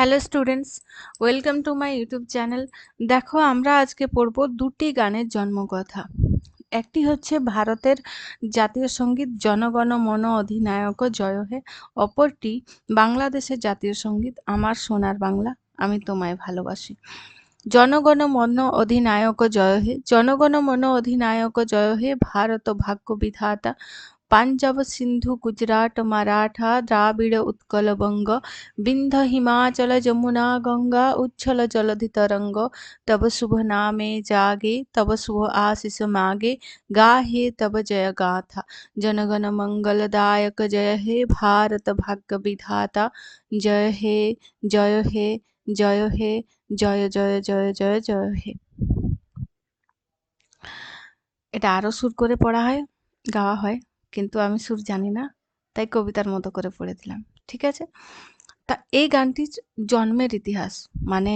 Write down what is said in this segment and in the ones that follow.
Hello students, welcome to my YouTube channel. দেখো, আমরা আজকে পড়ব দুটি গানের জন্মকথা। একটি হচ্ছে ভারতের জাতীয় সঙ্গীত জনগণ মন অধিনায়ক জয় হে, অপরটি বাংলাদেশের জাতীয় সঙ্গীত আমার সোনার বাংলা আমি তোমায় ভালোবাসি। জনগণ মন অধিনায়ক জয় হে, জনগণ মন অধিনায়ক জয় হে, ভারত ভাগ্য বিধাতা, পাঞ্জাব সিন্ধু গুজরাট মারাঠা দ্রাবিড় উৎকল বঙ্গ, বিন্ধ্য হিমাচল যমুনা গঙ্গা উচ্ছল জলধি তরঙ্গ, তব শুভ নামে জাগে তব শুভ आशीष मागे, गाहे तब जय गाथा, जनगण मंगलदायक जय हे, भारत भाग्य विधाता जय हे जय हे जय हे জয় জয় জয় জয় জয় হে। এটা আরো সুর করে পড়া হয়, গাওয়া হয়, কিন্তু আমি সুর জানি না, তাই কবিতার মতো করে পড়ে দিলাম। ঠিক আছে? তা এই গানটির জন্মের ইতিহাস, মানে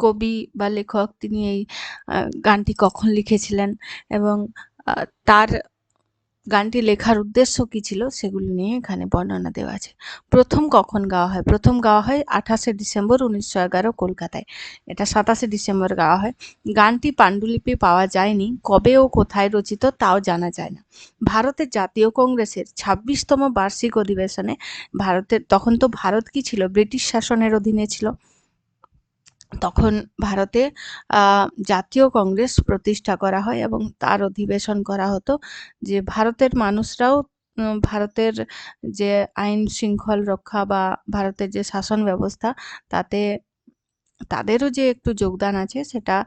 কবি বা লেখক তিনি এই গানটি কখন লিখেছিলেন এবং তার গানটি লেখার উদ্দেশ্য কী ছিল সেগুলি নিয়ে এখানে বর্ণনা দেওয়া আছে। প্রথম কখন গাওয়া হয়? প্রথম গাওয়া হয় 28শে ডিসেম্বর 1911 কলকাতায়। এটা 27শে ডিসেম্বর গাওয়া হয়। গানটি পাণ্ডুলিপি পাওয়া যায়নি, কবে ও কোথায় রচিত তাও জানা যায় না। ভারতের জাতীয় কংগ্রেসের 26তম বার্ষিক অধিবেশনে, তখন তো ভারত কি ছিল? ব্রিটিশ শাসনের অধীনে ছিল। তখন ভারতে জাতীয় কংগ্রেস প্রতিষ্ঠা করা হয় এবং তার অধিবেশন করা হতো, যে ভারতের মানুষরাও ভারতের যে আইন শৃঙ্খল রক্ষা বা ভারতের যে শাসন ব্যবস্থা, তাতে তাদেরও যে একটু যোগদান আছে সেটা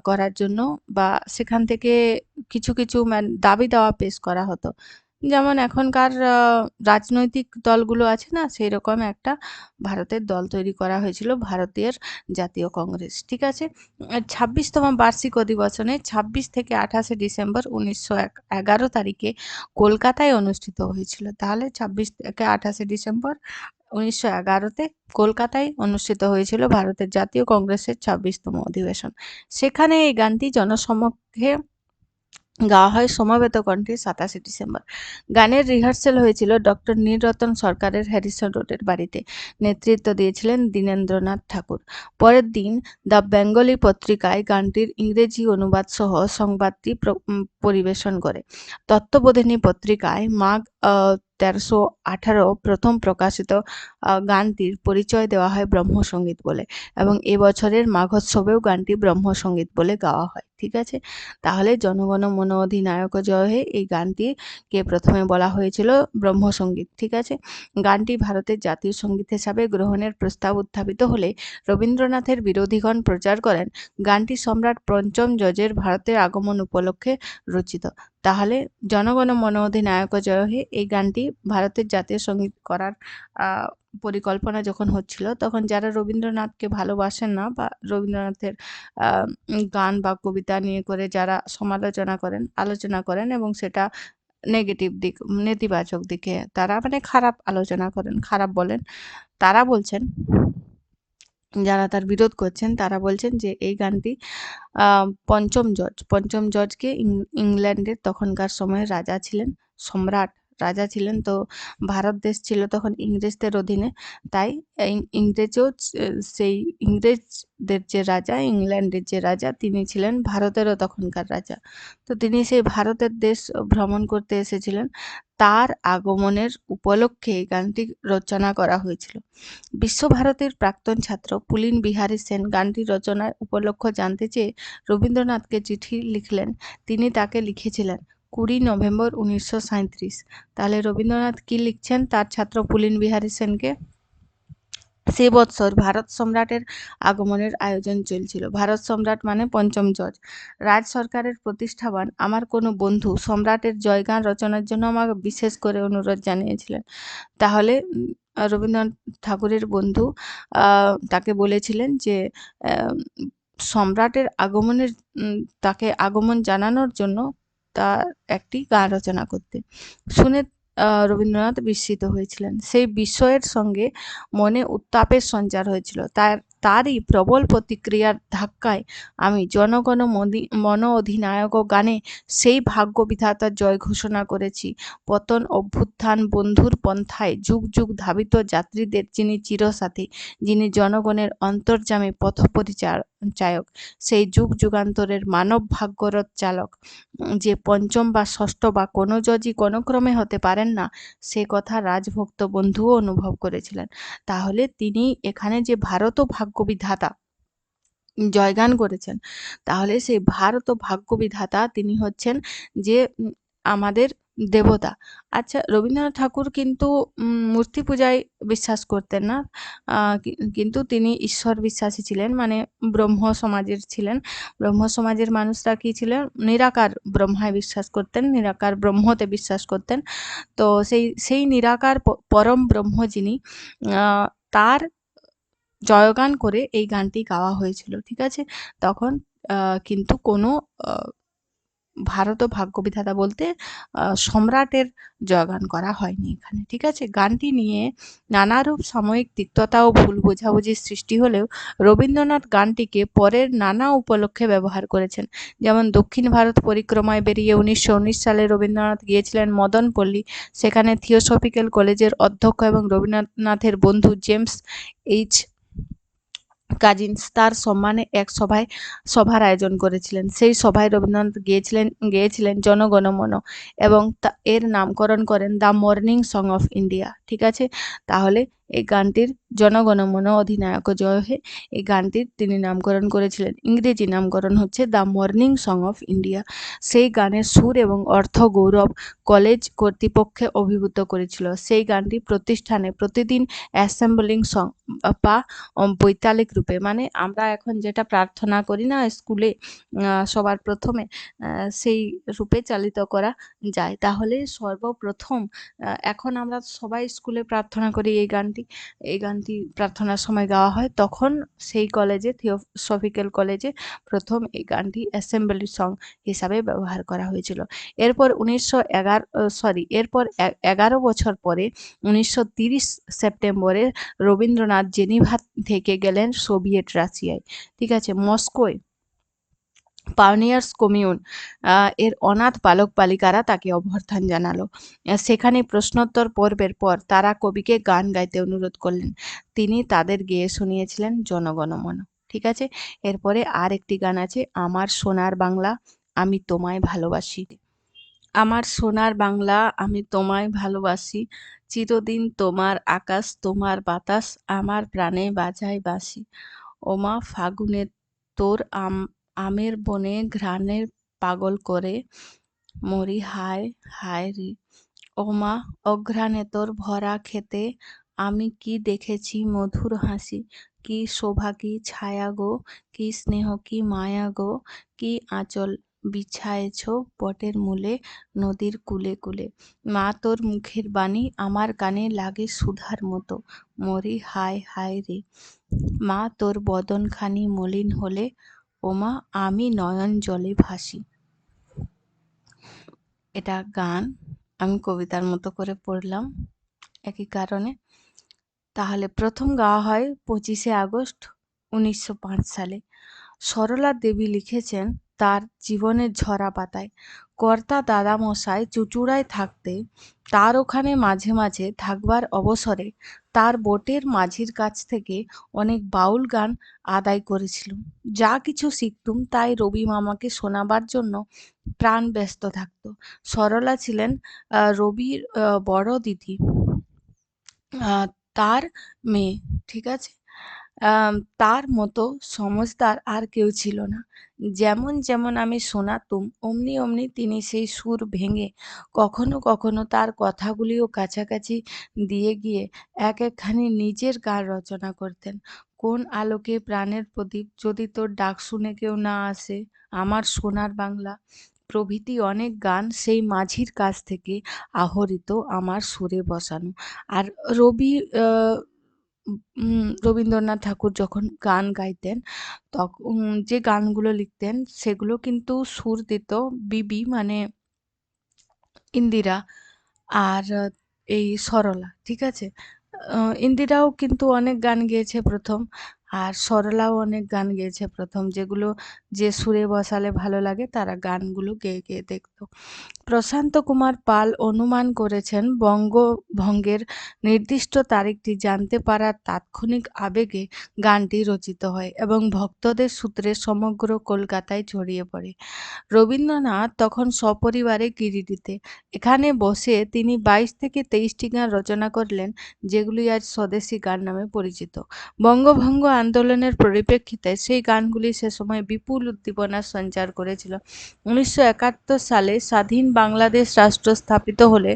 করার জন্য, বা সেখান থেকে কিছু কিছু দাবি দাওয়া পেশ করা হতো। যেমন এখনকার রাজনৈতিক দলগুলো আছে না, সেই রকম একটা ভারতের দল তৈরি করা হয়েছিল, ভারতের জাতীয় কংগ্রেস। ঠিক আছে? 26তম বার্ষিক অধিবেশনে 26 থেকে 28শে ডিসেম্বর 1911 তারিখে কলকাতায় অনুষ্ঠিত হয়েছিল। তাহলে 26 থেকে 28শে ডিসেম্বর 1911-তে কলকাতায় অনুষ্ঠিত হয়েছিল ভারতের জাতীয় কংগ্রেসের 26তম অধিবেশন। সেখানে এই গানটি জনসমক্ষে গাওয়া হয় সমবেত কণ্ঠে 27শে ডিসেম্বর। গানের রিহার্সেল হয়েছিল ডক্টর নীলরতন সরকারের হ্যারিসন রোডের বাড়িতে। নেতৃত্ব দিয়েছিলেন দীনেন্দ্রনাথ ঠাকুর। পরের দিন দ্য বেঙ্গলি পত্রিকায় গানটির ইংরেজি অনুবাদ সহ সংবাদটি পরিবেশন করে। তত্ত্ববোধিনী পত্রিকায় মাঘ 1318 প্রথম প্রকাশিত গানটির পরিচয় দেওয়া হয় ব্রহ্মসঙ্গীত বলে, এবং এবছরের মাঘোৎসবেও গানটি ব্রহ্মসঙ্গীত বলে গাওয়া হয়। ঠিক আছে? তাহলে জনগণ মন অধিনায়ক জয় হে এই গানটিকে প্রথমে বলা হয়েছিল ব্রহ্মসঙ্গীত। ঠিক আছে? গানটি ভারতের জাতীয় সঙ্গীত হিসাবে গ্রহণের প্রস্তাব উত্থাপিত হলে রবীন্দ্রনাথের বিরোধীগণ প্রচার করেন গানটি সম্রাট পঞ্চম জর্জের ভারতের আগমন উপলক্ষে রচিত। তাহলে জনগণ মন অধিনায়ক জয় হে এই গানটি ভারতের জাতীয় সঙ্গীত করার পরিকল্পনা যখন হচ্ছিল, তখন যারা রবীন্দ্রনাথকে ভালোবাসেন না বা রবীন্দ্রনাথের গান বা কবিতা নিয়ে করে যারা আলোচনা করেন এবং সেটা নেগেটিভ দিক, নেতিবাচক দিকে তারা খারাপ আলোচনা করেন, খারাপ বলেন, তারা বলছেন, যারা তার বিরোধ করছেন তারা বলছেন যে এই গানটি পঞ্চম জর্জকে, ইংল্যান্ডের তখনকার সময়ে রাজা ছিলেন, সম্রাট রাজা ছিলেন, তো ভারত দেশ ছিল তখন ইংরেজদের অধীনে, তাই ইংরেজও সেই ইংরেজদের যে রাজা, ইংল্যান্ডের যে রাজা, তিনি ছিলেন ভারতেরও তখনকার রাজা। তো তিনি সেই ভারতের দেশ ভ্রমণ করতে এসেছিলেন, তার আগমনের উপলক্ষে এই গানটি রচনা করা হয়েছিল। বিশ্বভারতীর প্রাক্তন ছাত্র পুলিন বিহারী সেন গানটি রচনার উপলক্ষ জানতে চেয়ে রবীন্দ্রনাথকে চিঠি লিখলেন। তিনি তাকে লিখেছিলেন 20 নভেম্বর 1937। তাহলে রবীন্দ্রনাথ কি লিখছেন তার ছাত্র পুলিন বিহারী সেনকে? সে বৎসর ভারত সম্রাটের আগমনের আয়োজন চলছিল। ভারত সম্রাট মানে পঞ্চম জর্জ। রাজ সরকারের প্রতিষ্ঠাবান আমার কোনো বন্ধু সম্রাটের জয়গান রচনার জন্য আমাকে বিশেষ করে অনুরোধ জানিয়েছিলেন। তাহলে রবীন্দ্রনাথ ঠাকুরের বন্ধু তাকে বলেছিলেন যে সম্রাটের আগমনের তাকে আগমন জানানোর জন্য তার একটি গান রচনা করতে। শুনে রবীন্দ্রনাথ বিস্মিত হয়েছিলেন। সেই বিস্ময়ের সঙ্গে মনে উত্তাপের সঞ্চার হয়েছিল। তারই প্রবল প্রতিক্রিয়ার ধাক্কায় আমি জনগণ মন অধিনায়ক গানে সেই ভাগ্য বিধাতার জয় ঘোষণা করেছি। পতন অভ্যুত্থান বন্ধুর পন্থায় যুগ যুগ ধাবিত যাত্রীদের যিনি চিরসাথী, যিনি জনগণের অন্তর্যামী পথপরিচায়ক, সেই যুগ যুগান্তরের মানব ভাগ্যরথ চালক, যে পঞ্চম বা ষষ্ঠ বা কোনো জজই কোনো ক্রমে হতে পারেন না, সে কথা রাজভক্ত বন্ধুও অনুভব করেছিলেন। তাহলে তিনি এখানে যে ভারত ও ভাগ্য বিধাতা জয়গান করেছেন, তাহলে সেই ভারত ও ভাগ্য বিধাতা তিনি হচ্ছেন যে আমাদের দেবতা। আচ্ছা, রবীন্দ্রনাথ ঠাকুর কিন্তু মূর্তি পূজায় বিশ্বাস করতেন না, কিন্তু তিনি ঈশ্বর বিশ্বাসী ছিলেন, মানে ব্রহ্ম সমাজের ছিলেন। ব্রহ্ম সমাজের মানুষরা কি ছিলেন, নিরাকার ব্রহ্মায় বিশ্বাস করতেন, নিরাকার ব্রহ্মতে বিশ্বাস করতেন। তো সেই নিরাকার পরম ব্রহ্ম যিনি, তার জয়গান করে এই গানটি গাওয়া হয়েছিল, ঠিক আছে। তখন কিন্তু কোনো ভারত ও ভাগ্য বিধাতা বলতে সম্রাটের জয়গান করা হয়নি এখানে, ঠিক আছে। গানটি নিয়ে নানারূপ সাময়িক তিক্ততা ও ভুল বোঝাবুঝির সৃষ্টি হলেও রবীন্দ্রনাথ গানটিকে পরের নানা উপলক্ষে ব্যবহার করেছেন। যেমন দক্ষিণ ভারত পরিক্রমায় বেরিয়ে 1919 সালে রবীন্দ্রনাথ গিয়েছিলেন মদনপল্লী। সেখানে থিওসফিক্যাল কলেজের অধ্যক্ষ এবং রবীন্দ্রনাথের বন্ধু জেমস এইচ কাজিন্স তার সম্মানে এক সভার আয়োজন করেছিলেন। সেই সভায় রবীন্দ্রনাথ গেয়েছিলেন জনগণ মন, এবং এর নামকরণ করেন the morning song of India, ঠিক আছে। তাহলে এই গানটির জনগণ মন অধিনায়ক জয় হে, এই গানটির তিনি নামকরণ করেছিলেন, ইংরেজি নামকরণ হচ্ছে the morning song of India. সেই গানের সুর এবং অর্থ গৌরব কলেজ কর্তৃপক্ষে অভিভূত করেছিল। সেই গানটি প্রতিষ্ঠানে প্রতিদিন অ্যাসেম্বলিং সং বা বৈতালিক রূপে, মানে আমরা এখন যেটা প্রার্থনা করি না স্কুলে সবার প্রথমে, সেই রূপে চালিত করা যায়। তাহলে সর্বপ্রথম এখন আমরা সবাই স্কুলে প্রার্থনা করি, এই গানটি প্রার্থনার সময় গাওয়া হয়। তখন সেই কলেজে, থিওসফিক্যাল কলেজে প্রথম এই গানটি অ্যাসেম্বলি সং হিসাবে ব্যবহার করা হয়েছিল। এরপর 11 বছর পরে 1930 সেপ্টেম্বরে রবীন্দ্রনাথ জেনিভা থেকে গেলেন সোভিয়েত রাশিয়ায়, ঠিক আছে, মস্কোয়। পাওনিয়ার্স কমিউন এর অনাথ বালক বালিকারা তাকে অভ্যর্থনা জানালো। সেখানে প্রশ্নোত্তর পর্বের পর তারা কবিকে গান গাইতে অনুরোধ করলেন। তিনি তাদের গেয়ে শুনিয়েছিলেন জনগণ মন, ঠিক আছে। এরপরে আর একটি গান আছে, আমার সোনার বাংলা আমি তোমায় ভালোবাসি। আমার সোনার বাংলা আমি তোমায় ভালোবাসি, চিরদিন তোমার আকাশ তোমার বাতাস আমার প্রাণে বাজায় বাঁশি। ওমা ফাগুনে তোর আমের বনে ঘ্রাণের পাগল করে মরি হায় হায় রে। ওমা অঘ্রাণে তোর ভরা খেতে আমি কি দেখেছি মধুর হাসি। কি শোভা কি ছায়া গো, কি স্নেহ কি মায়া গো, কি আঁচল বিছায়েছ বটের মূলে নদীর কূলে কূলে। মা তোর মুখের বাণী আমার কানে লাগে সুধার মতো, মরি হায় হায় রে। মা তোর বদনখানি মলিন হলে ওমা আমি নয়ন জলে ভাসি। এটা গান, আমি কবিতার মতো করে পড়লাম একই কারণে। তাহলে প্রথম গাওয়া হয় 25শে আগস্ট 1905 সালে। সরলা দেবী লিখেছেন তার জীবনের ঝরা পাতায়, কর্তা দাদামশাই চুঁচুড়ায় থাকতে তার ওখানে মাঝে মাঝে থাকবার অবসরে তার বটের মাঝির কাছ থেকে অনেক বাউল গান আদায় করেছিলুম। যা কিছু শিখতুম তাই রবি মামাকে শোনাবার জন্য প্রাণ ব্যস্ত থাকত। সরলা ছিলেন রবির বড় দিদি, তার মেয়ে, ঠিক আছে। তার মতো সমজদার আর কেউ ছিল না। যেমন যেমন আমি শোনাতুম অমনি অমনি তিনি সেই সুর ভেঙে কখনো কখনো তার কথাগুলিও কাছাকাছি দিয়ে গিয়ে এক একখানি নিজের গান রচনা করতেন। কোন আলোকে প্রাণের প্রদীপ, যদি তোর ডাক শুনে কেউ না আসে, আমার সোনার বাংলা প্রভৃতি অনেক গান সেই মাঝির কাছ থেকে আহরিত, আমার সুরে বসানো। আর রবীন্দ্রনাথ ঠাকুর যখন গান গাইতেন তখন যে গানগুলো লিখতেন সেগুলো কিন্তু সুর দিত বিবি, মানে ইন্দিরা, আর এই সরলা, ঠিক আছে। ইন্দিরাও কিন্তু অনেক গান গেয়েছে প্রথম, আর সরলাও অনেক গান গেয়েছে প্রথম, যেগুলো যে সুরে বসালে ভালো লাগে তারা গানগুলো গেয়ে গেয়ে দেখতো। প্রশান্ত কুমার পাল অনুমান করেছেন বঙ্গভঙ্গের নির্দিষ্ট তারিখটি জানতে পারার তাৎক্ষণিক আবেগে গানটি রচিত হয় এবং ভক্তদের সূত্রে সমগ্র কলকাতায় ছড়িয়ে পড়ে। রবীন্দ্রনাথ তখন সপরিবারে গিরিডিতে। এখানে বসে তিনি ২২ থেকে ২৩টি গান রচনা করলেন, যেগুলি আজ স্বদেশী গান নামে পরিচিত। বঙ্গভঙ্গ আন্দোলনের পরিপ্রেক্ষিতে সেই গানগুলি সে সময় বিপুল উদ্দীপনার সঞ্চার করেছিল। ১৯৭১ সালে স্বাধীন বাংলাদেশ রাষ্ট্র স্থাপিত হলে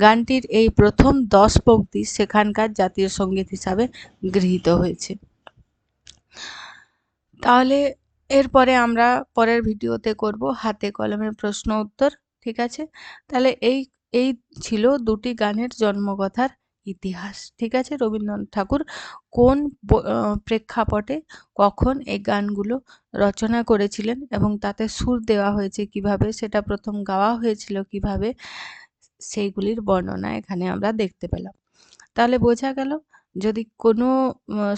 গানটির এই প্রথম ১০ পংক্তি সেখানকার জাতীয় সঙ্গীত হিসাবে গৃহীত হয়েছে। তাহলে এরপরে আমরা পরের ভিডিওতে করব হাতে কলমে প্রশ্ন উত্তর, ঠিক আছে? তাহলে এই ছিল দুটি গানের জন্মকথার ইতিহাস, ঠিক আছে? রবীন্দ্রনাথ ঠাকুর কোন প্রেক্ষাপটে কখন এই গানগুলো রচনা করেছিলেন এবং তাতে সুর দেওয়া হয়েছে কিভাবে, সেটা প্রথম গাওয়া হয়েছিল কিভাবে, সেইগুলির বর্ণনা এখানে আমরা দেখতে পেলাম। তাহলে বোঝা গেল, যদি কোনো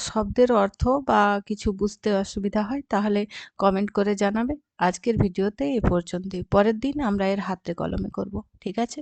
শব্দের অর্থ বা কিছু বুঝতে অসুবিধা হয় তাহলে কমেন্ট করে জানাবে। আজকের ভিডিওতে এ পর্যন্তই। পরের দিন আমরা এর হাতে কলমে করব, ঠিক আছে?